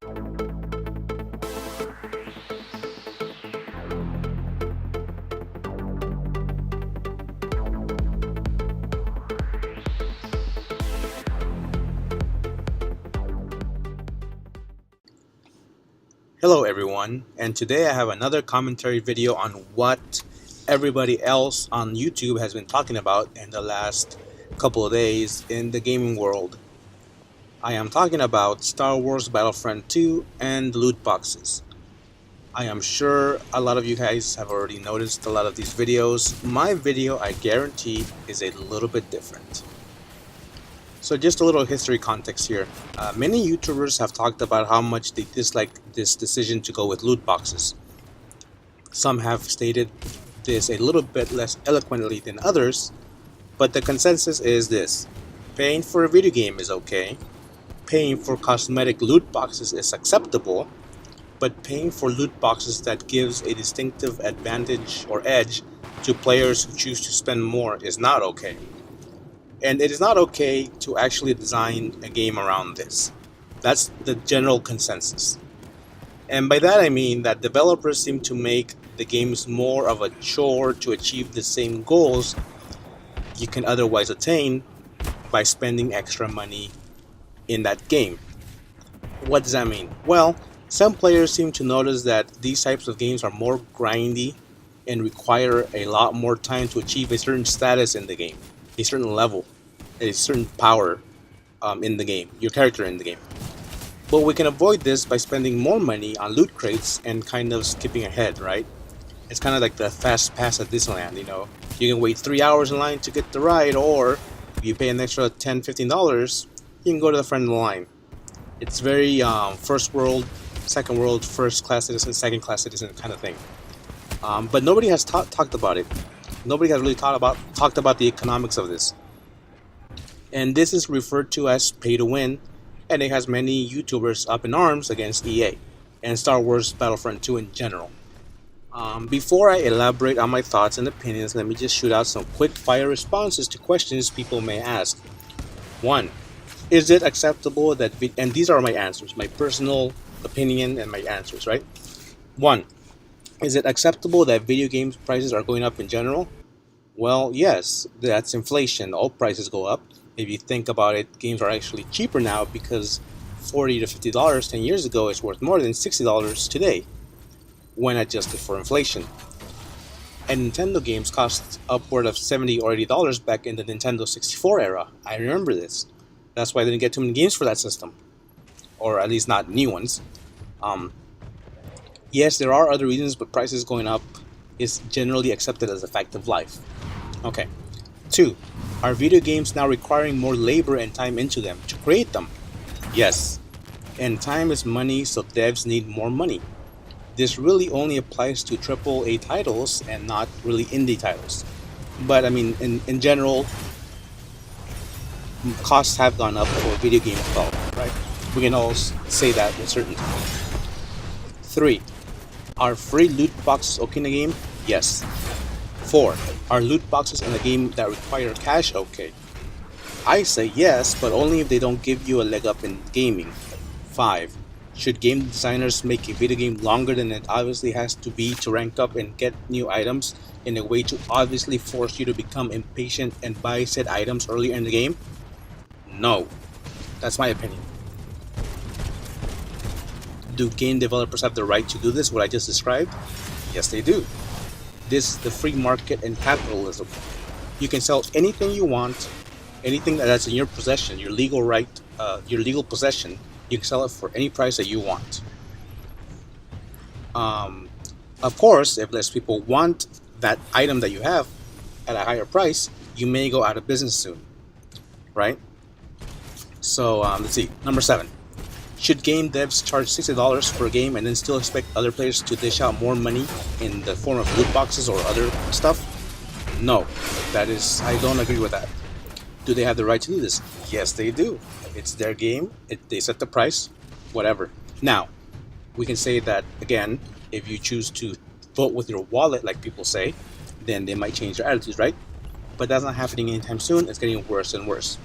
Hello everyone, and today I have another commentary video on what everybody else on YouTube has been talking about in the last couple of days in the gaming world. I am talking about Star Wars Battlefront 2 and loot boxes. I am sure a lot of you guys have already noticed a lot of these videos. My video, I guarantee, is a little bit different. So just a little history context here. Many YouTubers have talked about how much they dislike this decision to go with loot boxes. Some have stated this a little bit less eloquently than others, but the consensus is this: paying for a video game is okay, paying for cosmetic loot boxes is acceptable, but paying for loot boxes that gives a distinctive advantage or edge to players who choose to spend more is not okay. And it is not okay to actually design a game around this. That's the general consensus. And by that I mean that developers seem to make the games more of a chore to achieve the same goals you can otherwise attain by spending extra money in that game. What does that mean? Well, some players seem to notice that these types of games are more grindy and require a lot more time to achieve a certain status in the game, a certain level, a certain power in the game, your character in the game. But we can avoid this by spending more money on loot crates and kind of skipping ahead, right? It's kind of like the fast pass at Disneyland, you know. You can wait 3 hours in line to get the ride, or if you pay an extra $10, $15, you can go to the front of the line. It's very first world, second world, first class citizen, second class citizen kind of thing. But nobody has talked about it. Nobody has really talked about the economics of this. And this is referred to as pay to win, and it has many YouTubers up in arms against EA and Star Wars Battlefront 2 in general. Before I elaborate on my thoughts and opinions, let me just shoot out some quick fire responses to questions people may ask. 1. Is it acceptable that and these are my answers, my personal opinion and my answers, right? 1. Is it acceptable that video games prices are going up in general? Well, yes, that's inflation. All prices go up. If you think about it, games are actually cheaper now because $40 to $50 10 years ago is worth more than $60 today when adjusted for inflation. And Nintendo games cost upward of $70 or $80 back in the Nintendo 64 era. I remember this. That's why I didn't get too many games for that system, or at least not new ones. Yes, there are other reasons, but prices going up is generally accepted as a fact of life. Okay. 2. Are video games now requiring more labor and time into them to create them? Yes. And time is money, so devs need more money. This really only applies to AAA titles and not really indie titles. But I mean, in general, costs have gone up for video game development, right? We can all say that with certainty. 3. Are free loot boxes okay in a game? Yes. 4. Are loot boxes in a game that require cash okay? I say yes, but only if they don't give you a leg up in gaming. 5. Should game designers make a video game longer than it obviously has to be to rank up and get new items in a way to obviously force you to become impatient and buy said items earlier in the game? No. That's my opinion. Do game developers have the right to do this, what I just described? Yes, they do. This is the free market and capitalism. You can sell anything you want, anything that's in your possession, your legal right, your legal possession. You can sell it for any price that you want. Of course, if less people want that item that you have at a higher price, you may go out of business soon, right? So let's see. Number 7. Should game devs charge $60 for a game and then still expect other players to dish out more money in the form of loot boxes or other stuff? No, I don't agree with that. Do they have the right to do this? Yes, they do. It's their game. They set the price, whatever. Now, we can say that, again, if you choose to vote with your wallet, like people say, then they might change their attitudes, right? But that's not happening anytime soon. It's getting worse and worse.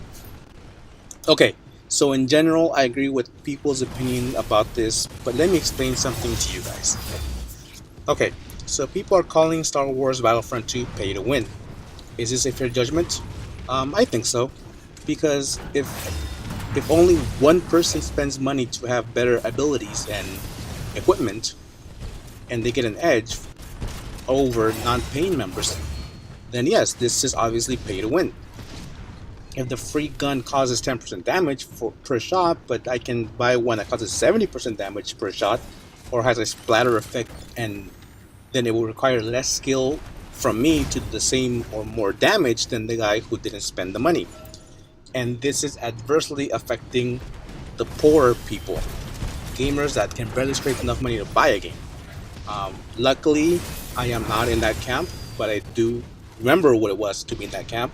Okay, So in general, I agree with people's opinion about this, but let me explain something to you guys. Okay, so people are calling Star Wars Battlefront 2 pay to win. Is this a fair judgment? I think so, because if only one person spends money to have better abilities and equipment, and they get an edge over non-paying members, then yes, this is obviously pay to win. If the free gun causes 10% damage per shot, but I can buy one that causes 70% damage per shot, or has a splatter effect, and then it will require less skill from me to do the same or more damage than the guy who didn't spend the money. And this is adversely affecting the poorer people, gamers that can barely scrape enough money to buy a game. Luckily, I am not in that camp, but I do remember what it was to be in that camp.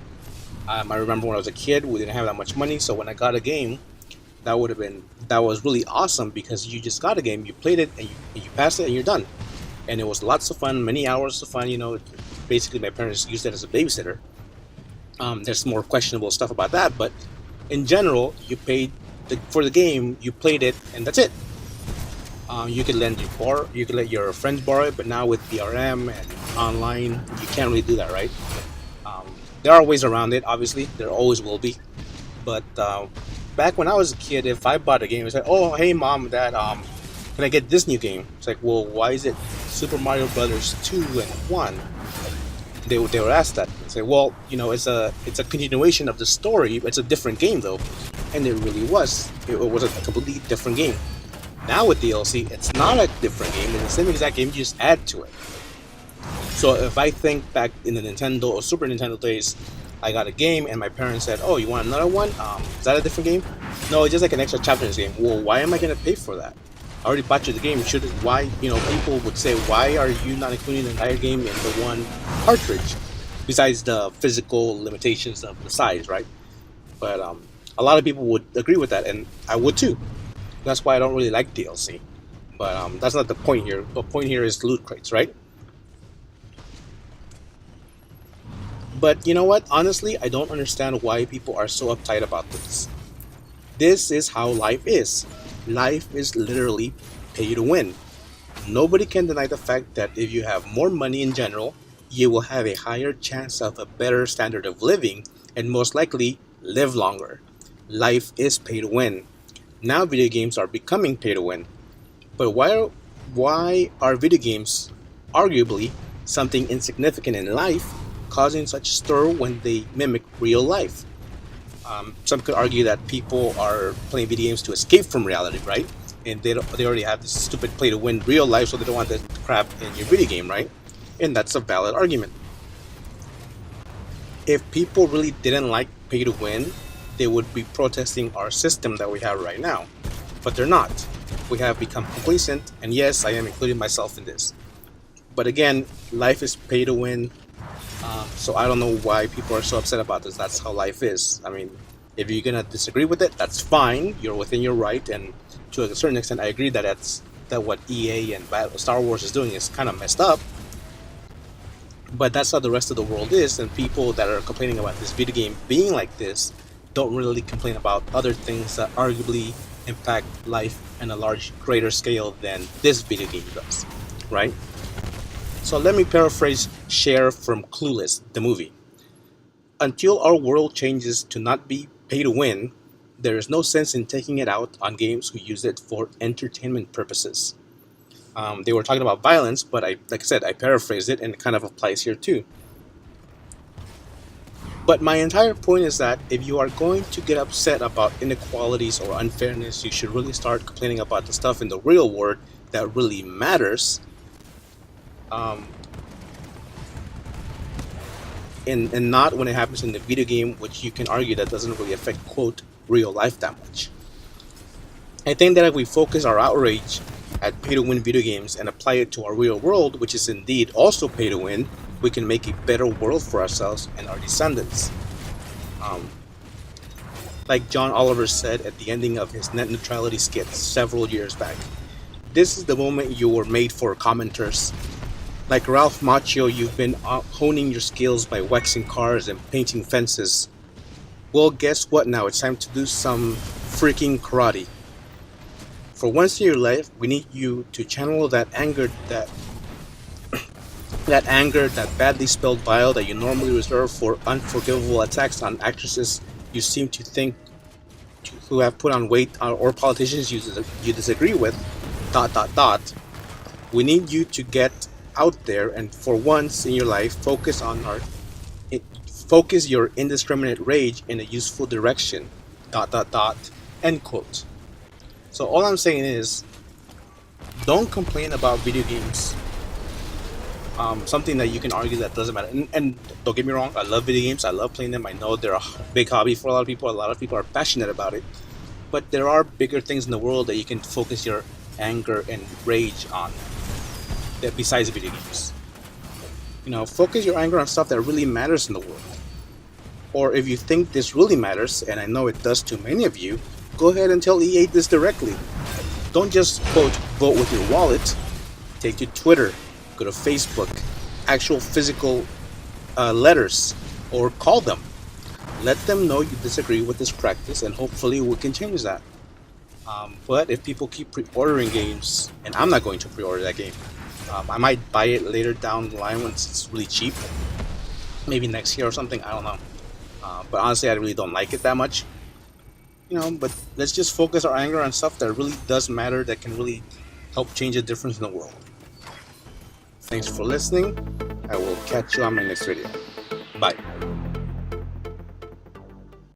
I remember when I was a kid, we didn't have that much money, so when I got a game, that was really awesome because you just got a game, you played it, and you passed it, and you're done. And it was lots of fun, many hours of fun. Basically, my parents used it as a babysitter. There's more questionable stuff about that, but in general, you paid for the game, you played it, and that's it. You could let your friends borrow it, but now with DRM and online, you can't really do that, right? There are ways around it, obviously. There always will be. But back when I was a kid, if I bought a game, it's like, oh, hey, mom, dad, can I get this new game? It's like, well, why is it Super Mario Brothers 2 and 1? They would ask that. Say, well, it's a continuation of the story. It's a different game though, and it really was. It was a completely different game. Now with DLC, it's not a different game. It's the same exact game. You just add to it. So if I think back in the Nintendo or Super Nintendo days, I got a game and my parents said, "Oh, you want another one? Is that a different game?" No, it's just like an extra chapter in this game. Well, why am I gonna pay for that? I already bought you the game. Why? People would say, "Why are you not including the entire game in the one cartridge?" Besides the physical limitations of the size, right? But a lot of people would agree with that, and I would too. That's why I don't really like DLC. But that's not the point here. The point here is loot crates, right? But you know what? Honestly, I don't understand why people are so uptight about this. This is how life is. Life is literally pay to win. Nobody can deny the fact that if you have more money in general, you will have a higher chance of a better standard of living and most likely live longer. Life is pay to win. Now video games are becoming pay to win. But why are video games arguably something insignificant in life causing such stir when they mimic real life? Some could argue that people are playing video games to escape from reality, right? And they already have this stupid play to win real life, so they don't want that crap in your video game, right? And that's a valid argument. If people really didn't like pay to win, they would be protesting our system that we have right now. But they're not. We have become complacent, and yes, I am including myself in this. But again, life is pay to win. So I don't know why people are so upset about this. That's how life is. I mean, if you're gonna disagree with it, that's fine. You're within your right, and to a certain extent, I agree that what EA and Star Wars is doing is kind of messed up. But that's how the rest of the world is, and people that are complaining about this video game being like this don't really complain about other things that arguably impact life on a greater scale than this video game does, right? So let me paraphrase Cher from Clueless, the movie. Until our world changes to not be pay to win, there is no sense in taking it out on games who use it for entertainment purposes. They were talking about violence, but like I said, I paraphrased it and it kind of applies here too. But my entire point is that if you are going to get upset about inequalities or unfairness, you should really start complaining about the stuff in the real world that really matters. And not when it happens in the video game, which you can argue that doesn't really affect, quote, real life that much. I think that if we focus our outrage at pay-to-win video games and apply it to our real world, which is indeed also pay-to-win, we can make a better world for ourselves and our descendants. Like John Oliver said at the ending of his net neutrality skit several years back, this is the moment you were made for, commenters. Like Ralph Macchio, you've been honing your skills by waxing cars and painting fences. Well, guess what now? It's time to do some freaking karate. For once in your life, we need you to channel that anger, that badly spelled bile that you normally reserve for unforgivable attacks on actresses you seem to think who have put on weight, or politicians you disagree with. Dot dot dot. We need you to get out there and, for once in your life, focus your indiscriminate rage in a useful direction. Dot dot dot. End quote. So all I'm saying is, don't complain about video games. Something that you can argue that doesn't matter. And don't get me wrong, I love video games. I love playing them. I know they're a big hobby for a lot of people. A lot of people are passionate about it. But there are bigger things in the world that you can focus your anger and rage on, that besides video games. Focus your anger on stuff that really matters in the world. Or if you think this really matters, and I know it does to many of you, go ahead and tell EA this directly. Don't just, quote, vote with your wallet. Take to Twitter, go to Facebook, actual physical letters, or call them. Let them know you disagree with this practice, and hopefully we can change that. But if people keep pre-ordering games, and I'm not going to pre-order that game, I might buy it later down the line when it's really cheap, maybe next year or something, I don't know. But honestly, I really don't like it that much. But let's just focus our anger on stuff that really does matter, that can really help change a difference in the world. Thanks for listening. I will catch you on my next video. Bye.